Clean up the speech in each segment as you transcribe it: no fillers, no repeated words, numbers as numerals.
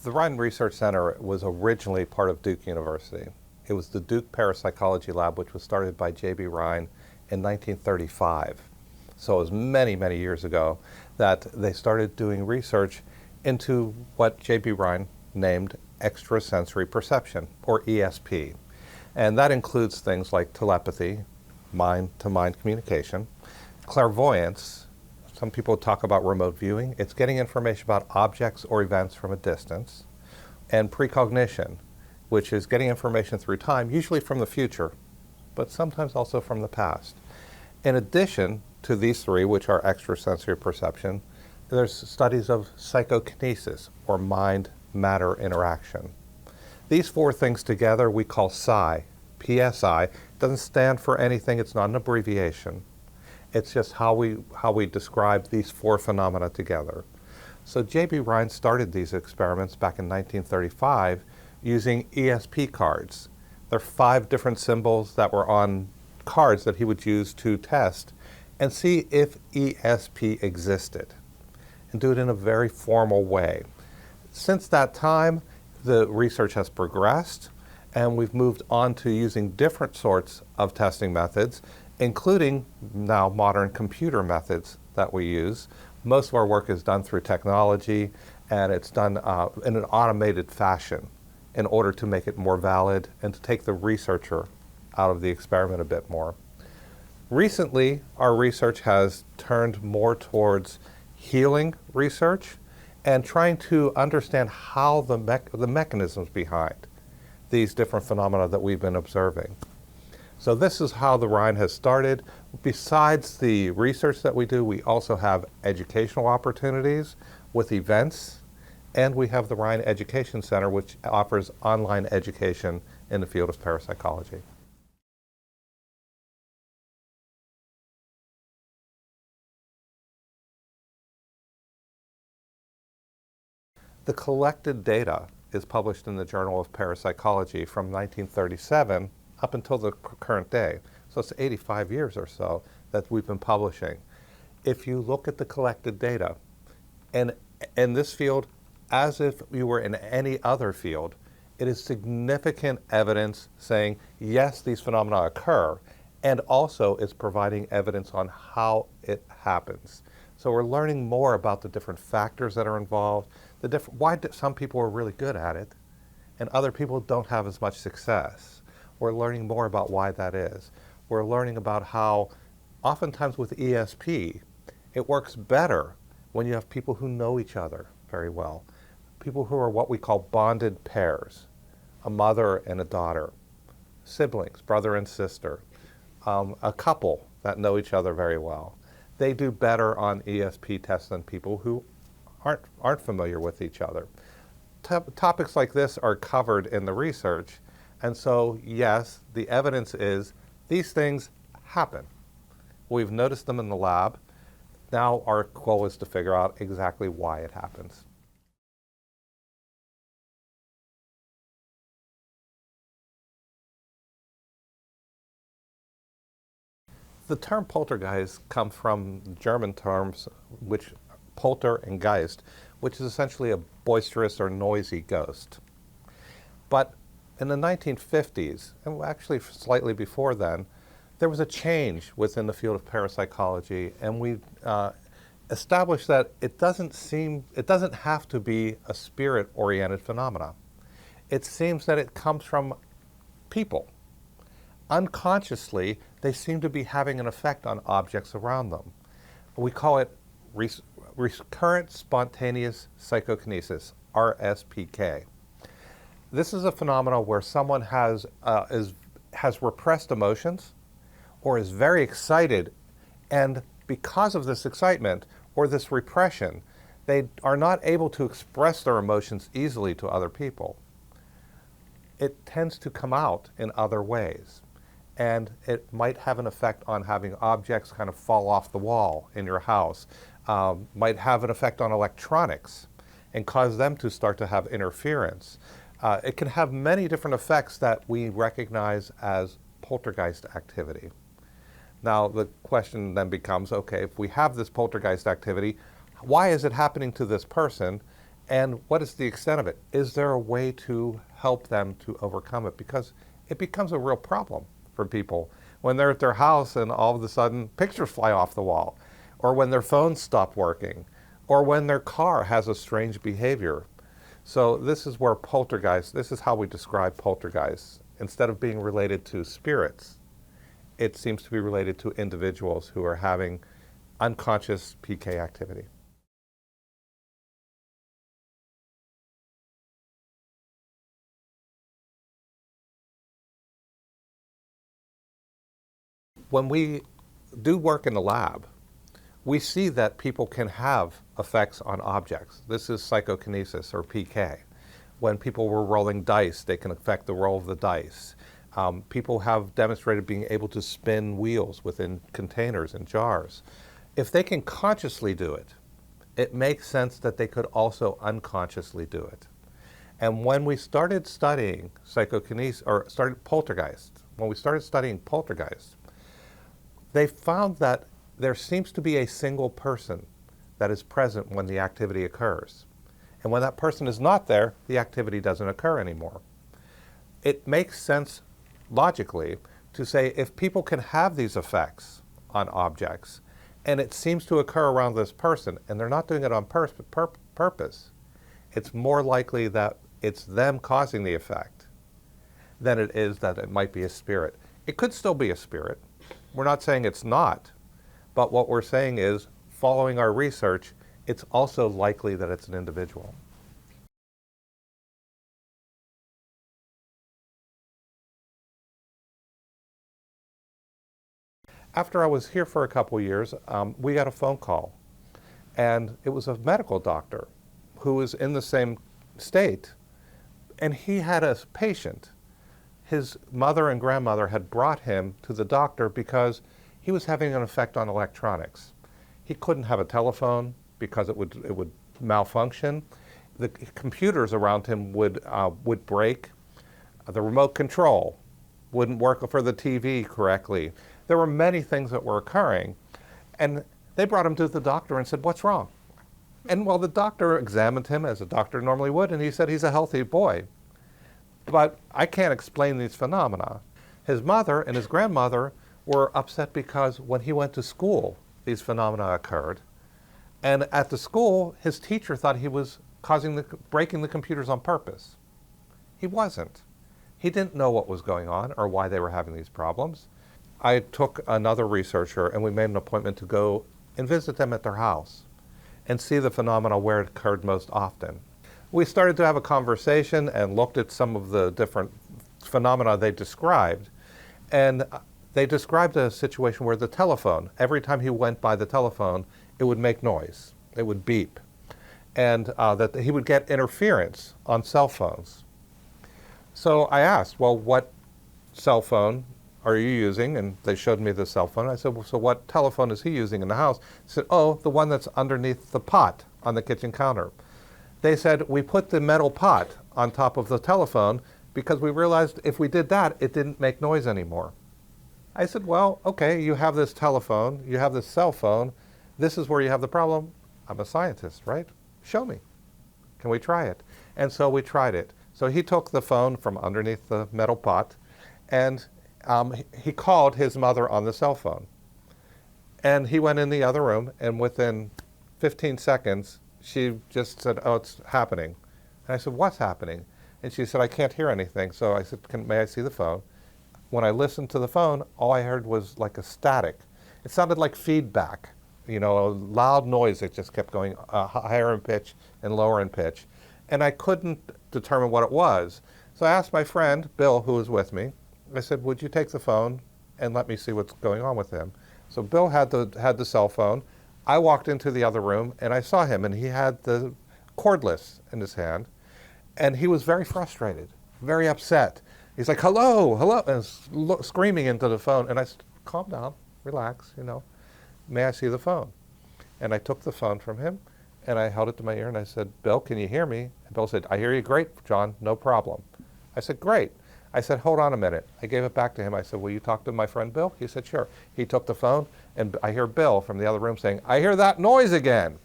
The Rhine Research Center was originally part of Duke University. It was the Duke Parapsychology Lab, which was started by J.B. Rhine in 1935. So it was many, many years ago that they started doing research into what J.B. Rhine named extrasensory perception, or ESP. And that includes things like telepathy, mind-to-mind communication, clairvoyance. Some people talk about remote viewing. It's getting information about objects or events from a distance. And precognition, which is getting information through time, usually from the future, but sometimes also from the past. In addition to these three, which are extrasensory perception, there's studies of psychokinesis, or mind-matter interaction. These four things together we call psi, PSI. It doesn't stand for anything, it's not an abbreviation. It's just how we describe these four phenomena together. So J.B. Rhine started these experiments back in 1935 using ESP cards. There are 5 different symbols that were on cards that he would use to test and see if ESP existed, and do it in a very formal way. Since that time, the research has progressed, and we've moved on to using different sorts of testing methods, including now modern computer methods that we use. Most of our work is done through technology, and it's done in an automated fashion in order to make it more valid and to take the researcher out of the experiment a bit more. Recently, our research has turned more towards healing research and trying to understand how the mechanisms behind these different phenomena that we've been observing. So this is how the Rhine has started. Besides the research that we do, we also have educational opportunities with events, and we have the Rhine Education Center, which offers online education in the field of parapsychology. The collected data is published in the Journal of Parapsychology from 1937 up until the current day. So it's 85 years or so that we've been publishing. If you look at the collected data, and in this field, as if we were in any other field, it is significant evidence saying, yes, these phenomena occur, and also it's providing evidence on how it happens. So we're learning more about the different factors that are involved, why some people are really good at it, and other people don't have as much success. We're learning more about why that is. We're learning about how, oftentimes with ESP, it works better when you have people who know each other very well. People who are what we call bonded pairs, a mother and a daughter, siblings, brother and sister, a couple that know each other very well. They do better on ESP tests than people who aren't familiar with each other. Topics like this are covered in the research, and so yes, the evidence is these things happen. We've noticed them in the lab. Now our goal is to figure out exactly why it happens. The term poltergeist comes from German terms, which polter and geist, which is essentially a boisterous or noisy ghost. But in the 1950s, and actually slightly before then, there was a change within the field of parapsychology, and we established that it doesn't have to be a spirit-oriented phenomena. It seems that it comes from people. Unconsciously, they seem to be having an effect on objects around them. We call it recurrent spontaneous psychokinesis, RSPK. This is a phenomenon where someone has repressed emotions or is very excited, and because of this excitement or this repression, they are not able to express their emotions easily to other people. It tends to come out in other ways, and it might have an effect on having objects kind of fall off the wall in your house, might have an effect on electronics and cause them to start to have interference. It can have many different effects that we recognize as poltergeist activity. Now the question then becomes, okay, if we have this poltergeist activity, why is it happening to this person, And what is the extent of it? Is there a way to help them to overcome it? Because it becomes a real problem for people when they're at their house and all of a sudden pictures fly off the wall, or when their phones stop working, or when their car has a strange behavior. So this is where poltergeist, this is how we describe poltergeists. Instead of being related to spirits, it seems to be related to individuals who are having unconscious PK activity. When we do work in the lab, we see that people can have effects on objects. This is psychokinesis, or PK. When people were rolling dice, they can affect the roll of the dice. People have demonstrated being able to spin wheels within containers and jars. If they can consciously do it, it makes sense that they could also unconsciously do it. And when we started studying psychokinesis, or started poltergeist, when we started studying poltergeist, they found that there seems to be a single person that is present when the activity occurs. And when that person is not there, the activity doesn't occur anymore. It makes sense logically to say if people can have these effects on objects, and it seems to occur around this person, and they're not doing it on purpose, it's more likely that it's them causing the effect than it is that it might be a spirit. It could still be a spirit. We're not saying it's not, but what we're saying is, following our research, it's also likely that it's an individual. After I was here for a couple years, we got a phone call, and it was a medical doctor who was in the same state, and he had a patient. His mother and grandmother had brought him to the doctor because he was having an effect on electronics. He couldn't have a telephone because it would malfunction. The computers around him would break. The remote control wouldn't work for the TV correctly. There were many things that were occurring, and they brought him to the doctor and said, "What's wrong?" And well, the doctor examined him as a doctor normally would, and he said he's a healthy boy. But I can't explain these phenomena. His mother and his grandmother were upset because when he went to school, these phenomena occurred. And at the school, his teacher thought he was breaking the computers on purpose. He wasn't. He didn't know what was going on or why they were having these problems. I took another researcher and we made an appointment to go and visit them at their house and see the phenomena where it occurred most often. We started to have a conversation and looked at some of the different phenomena they described. And they described a situation where the telephone, every time he went by the telephone, it would make noise. It would beep. And that he would get interference on cell phones. So I asked, well, what cell phone are you using? And they showed me the cell phone. I said, well, so what telephone is he using in the house? He said, oh, the one that's underneath the pot on the kitchen counter. They said, we put the metal pot on top of the telephone because we realized if we did that, it didn't make noise anymore. I said, well, okay, you have this telephone, you have this cell phone, this is where you have the problem. I'm a scientist, right? Show me. Can we try it? And so we tried it. So he took the phone from underneath the metal pot, and he called his mother on the cell phone. And he went in the other room, and within 15 seconds, she just said, oh, it's happening. And I said, what's happening? And she said, I can't hear anything. So I said, may I see the phone? When I listened to the phone, all I heard was like a static. It sounded like feedback, you know, a loud noise that just kept going higher in pitch and lower in pitch. And I couldn't determine what it was. So I asked my friend, Bill, who was with me, I said, would you take the phone and let me see what's going on with him? So Bill had the cell phone. I walked into the other room and I saw him, and he had the cordless in his hand, and he was very frustrated, very upset. He's like, hello, hello, and screaming into the phone. And I said, calm down, relax, you know, may I see the phone? And I took the phone from him and I held it to my ear and I said, Bill, can you hear me? And Bill said, I hear you great, John, no problem. I said, great. I said, hold on a minute. I gave it back to him. I said, will you talk to my friend Bill? He said, sure. He took the phone, and I hear Bill from the other room saying, I hear that noise again.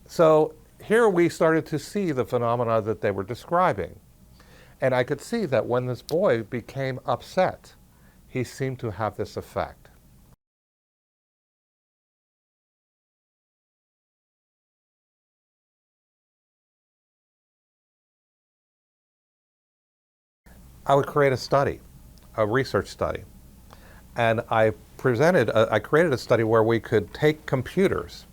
So here we started to see the phenomena that they were describing. And I could see that when this boy became upset, he seemed to have this effect. I would create a study, a research study. And I created a study where we could take computers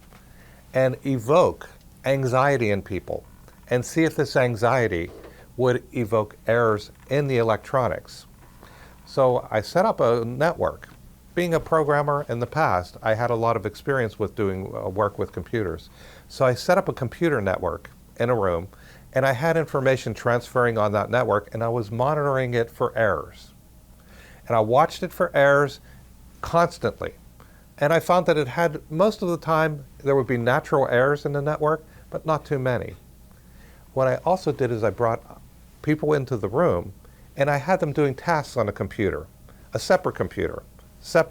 and evoke anxiety in people and see if this anxiety would evoke errors in the electronics. So I set up a network. Being a programmer in the past, I had a lot of experience with doing work with computers. So I set up a computer network in a room, and I had information transferring on that network, and I was monitoring it for errors. And I watched it for errors constantly. And I found that it had, most of the time, there would be natural errors in the network, but not too many. What I also did is I brought people into the room, and I had them doing tasks on a computer, a separate computer.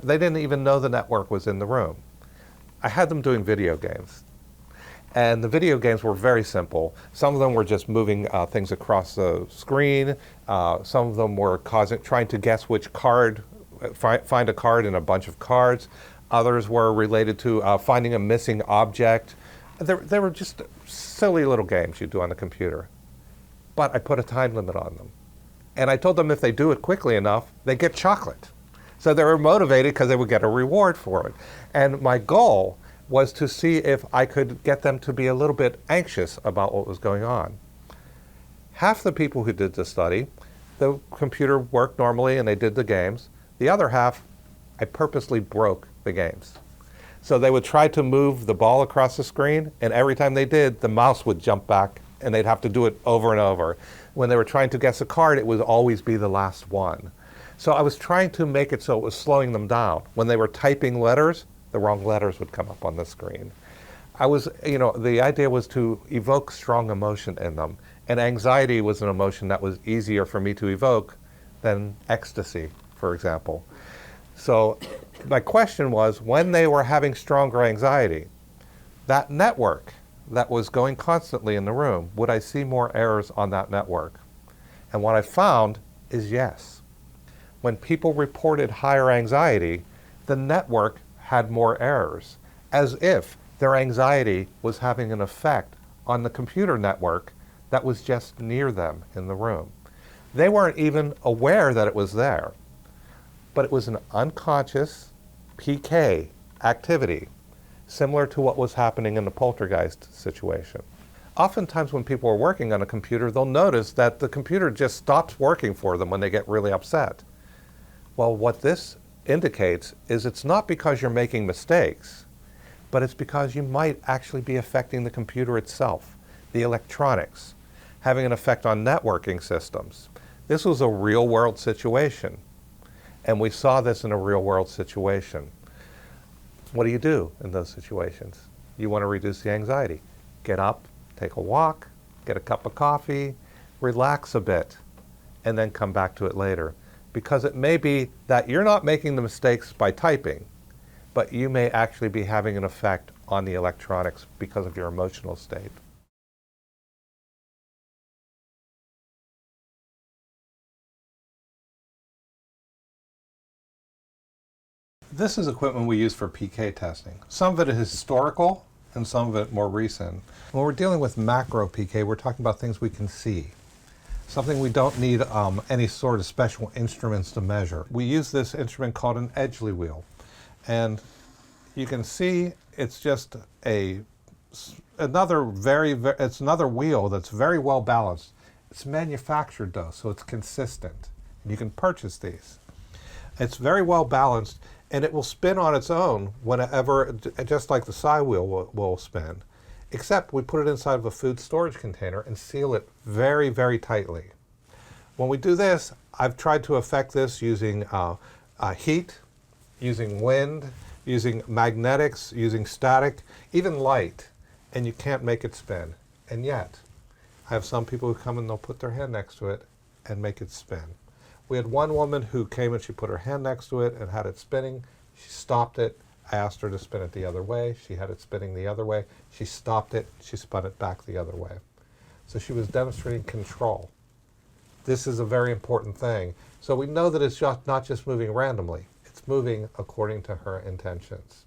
They didn't even know the network was in the room. I had them doing video games. And the video games were very simple. Some of them were just moving things across the screen. Some of them were trying to guess which card, find a card in a bunch of cards. Others were related to finding a missing object. They were just silly little games you do on the computer. But I put a time limit on them. And I told them if they do it quickly enough, they get chocolate. So they were motivated because they would get a reward for it. And my goal was to see if I could get them to be a little bit anxious about what was going on. Half the people who did the study, the computer worked normally and they did the games. The other half, I purposely broke the games. So they would try to move the ball across the screen, and every time they did, the mouse would jump back and they'd have to do it over and over. When they were trying to guess a card, it would always be the last one. So I was trying to make it so it was slowing them down. When they were typing letters, the wrong letters would come up on the screen. The idea was to evoke strong emotion in them. And anxiety was an emotion that was easier for me to evoke than ecstasy, for example. So my question was, when they were having stronger anxiety, that network that was going constantly in the room, would I see more errors on that network? And what I found is yes. When people reported higher anxiety, the network had more errors, as if their anxiety was having an effect on the computer network that was just near them in the room. They weren't even aware that it was there, but it was an unconscious PK activity, similar to what was happening in the poltergeist situation. Oftentimes when people are working on a computer, they'll notice that the computer just stops working for them when they get really upset. Well, what this indicates is it's not because you're making mistakes, but it's because you might actually be affecting the computer itself, the electronics, having an effect on networking systems. This was a real-world situation, and we saw this in a real-world situation. What do you do in those situations? You want to reduce the anxiety. Get up, take a walk, get a cup of coffee, relax a bit, and then come back to it later. Because it may be that you're not making the mistakes by typing, but you may actually be having an effect on the electronics because of your emotional state. This is equipment we use for PK testing. Some of it is historical and some of it more recent. When we're dealing with macro PK, we're talking about things we can see. Something we don't need any sort of special instruments to measure. We use this instrument called an Edgeley wheel. And you can see it's just another wheel that's very well balanced. It's manufactured though, so it's consistent. And you can purchase these. It's very well balanced, and it will spin on its own whenever, just like the side wheel will spin. Except we put it inside of a food storage container and seal it very, very tightly. When we do this, I've tried to affect this using heat, using wind, using magnetics, using static, even light, and you can't make it spin. And yet, I have some people who come and they'll put their hand next to it and make it spin. We had one woman who came and she put her hand next to it and had it spinning. She stopped it, I asked her to spin it the other way. She had it spinning the other way. She stopped it. She spun it back the other way. So she was demonstrating control. This is a very important thing. So we know that it's not just moving randomly. It's moving according to her intentions.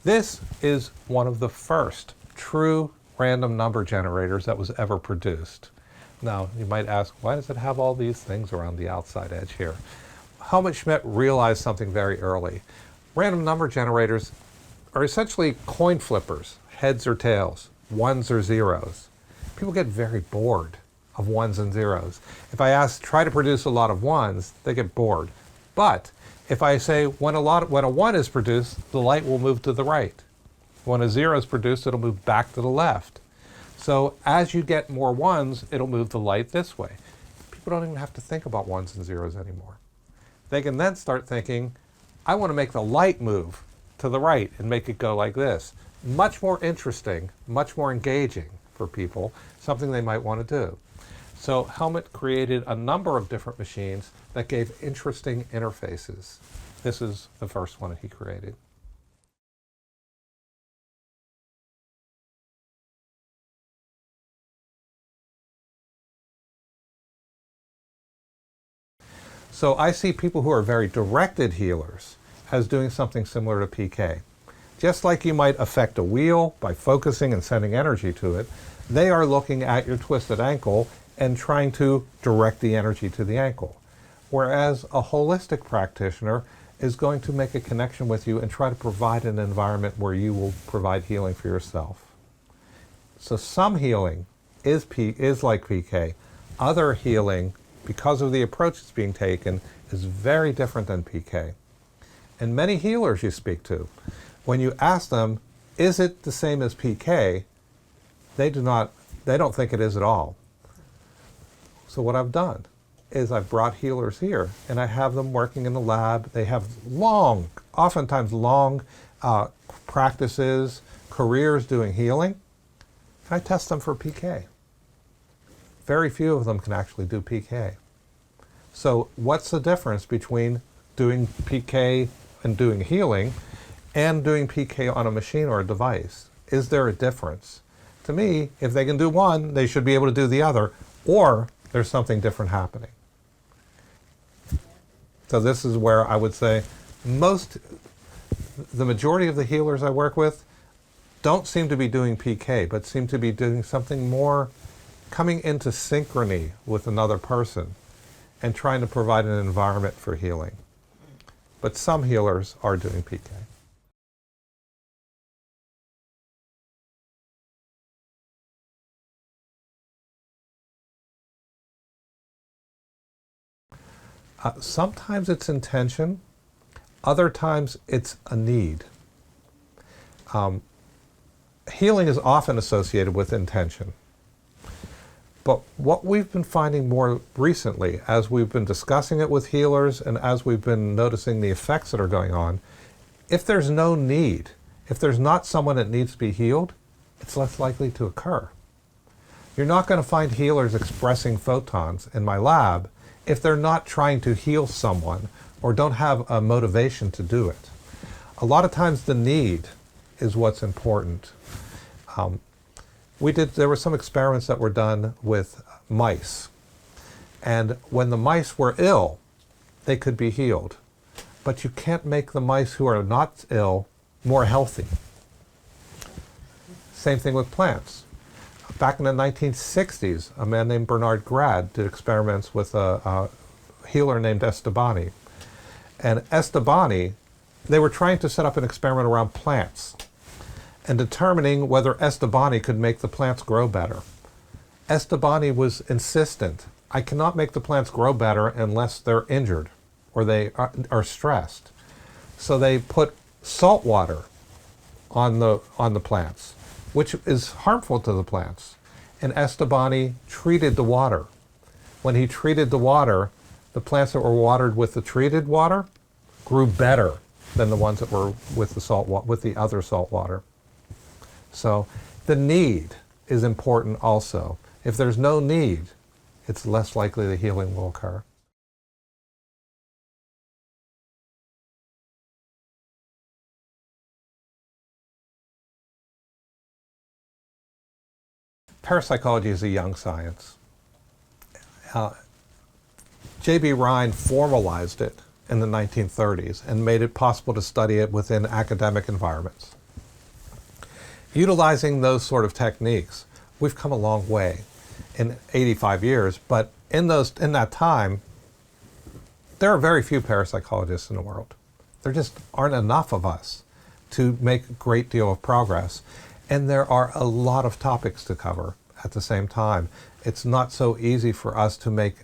This is one of the first true random number generators that was ever produced. Now, you might ask, why does it have all these things around the outside edge here? Helmut Schmidt realized something very early. Random number generators are essentially coin flippers, heads or tails, ones or zeros. People get very bored of ones and zeros. If I try to produce a lot of ones, they get bored. But if I say when a one is produced, the light will move to the right. When a zero is produced, it'll move back to the left. So as you get more ones, it'll move the light this way. People don't even have to think about ones and zeros anymore. They can then start thinking, I want to make the light move to the right and make it go like this. Much more interesting, much more engaging for people, something they might want to do. So Helmut created a number of different machines that gave interesting interfaces. This is the first one he created. So I see people who are very directed healers as doing something similar to PK. Just like you might affect a wheel by focusing and sending energy to it, they are looking at your twisted ankle and trying to direct the energy to the ankle. Whereas a holistic practitioner is going to make a connection with you and try to provide an environment where you will provide healing for yourself. So some healing is like PK. Other healing, because of the approach that's being taken, is very different than PK. And many healers you speak to, when you ask them, is it the same as PK, they don't think it is at all. So what I've done is I've brought healers here and I have them working in the lab. They have oftentimes long practices, careers doing healing. And I test them for PK. Very few of them can actually do PK. So what's the difference between doing PK and doing healing and doing PK on a machine or a device? Is there a difference? To me, if they can do one, they should be able to do the other, or there's something different happening. So this is where I would say the majority of the healers I work with don't seem to be doing PK, but seem to be doing something more, coming into synchrony with another person and trying to provide an environment for healing. But some healers are doing PK. Sometimes it's intention, other times it's a need. Healing is often associated with intention. But what we've been finding more recently, as we've been discussing it with healers and as we've been noticing the effects that are going on, if there's no need, if there's not someone that needs to be healed, it's less likely to occur. You're not going to find healers expressing photons in my lab if they're not trying to heal someone or don't have a motivation to do it. A lot of times the need is what's important. There were some experiments that were done with mice. And when the mice were ill, they could be healed. But you can't make the mice who are not ill more healthy. Same thing with plants. Back in the 1960s, a man named Bernard Grad did experiments with a healer named Estebani. And Estebani, they were trying to set up an experiment around plants and determining whether Estebani could make the plants grow better. Estebani was insistent, I cannot make the plants grow better unless they're injured or they are stressed. So they put salt water on the plants, which is harmful to the plants. And Estebani treated the water. When he treated the water, the plants that were watered with the treated water grew better than the ones that were with the other salt water. So the need is important also. If there's no need, it's less likely the healing will occur. Parapsychology is a young science. J.B. Rhine formalized it in the 1930s and made it possible to study it within academic environments. Utilizing those sort of techniques, we've come a long way in 85 years, but in that time, there are very few parapsychologists in the world. There just aren't enough of us to make a great deal of progress. And there are a lot of topics to cover at the same time. It's not so easy for us to make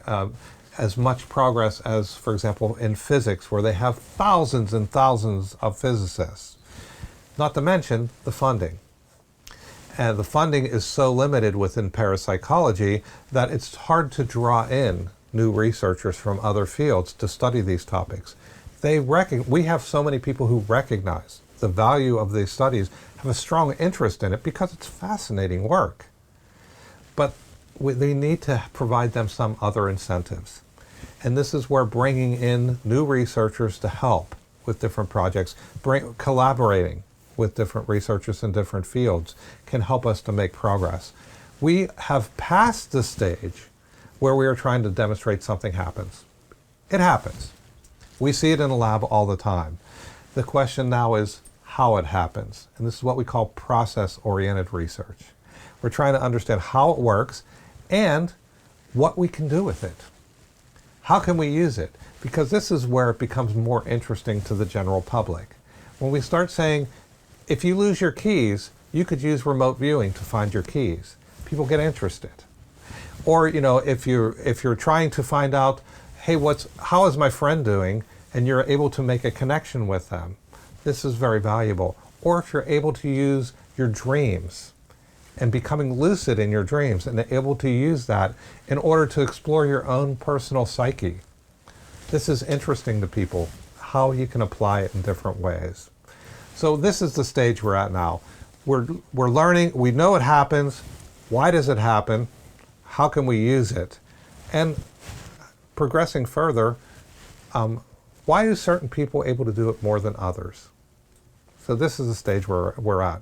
as much progress as, for example, in physics, where they have thousands and thousands of physicists. Not to mention the funding. And the funding is so limited within parapsychology that it's hard to draw in new researchers from other fields to study these topics. We have so many people who recognize the value of these studies, have a strong interest in it because it's fascinating work. But they need to provide them some other incentives. And this is where bringing in new researchers to help with different projects, collaborating with different researchers in different fields can help us to make progress. We have passed the stage where we are trying to demonstrate something happens. It happens. We see it in a lab all the time. The question now is how it happens. And this is what we call process-oriented research. We're trying to understand how it works and what we can do with it. How can we use it? Because this is where it becomes more interesting to the general public. When we start saying, if you lose your keys, you could use remote viewing to find your keys. People get interested. Or, if you're trying to find out, hey, how is my friend doing? And you're able to make a connection with them. This is very valuable. Or if you're able to use your dreams and becoming lucid in your dreams and able to use that in order to explore your own personal psyche. This is interesting to people, how you can apply it in different ways. So this is the stage we're at now. We're learning, we know it happens. Why does it happen? How can we use it? And progressing further, why are certain people able to do it more than others? So this is the stage where we're at.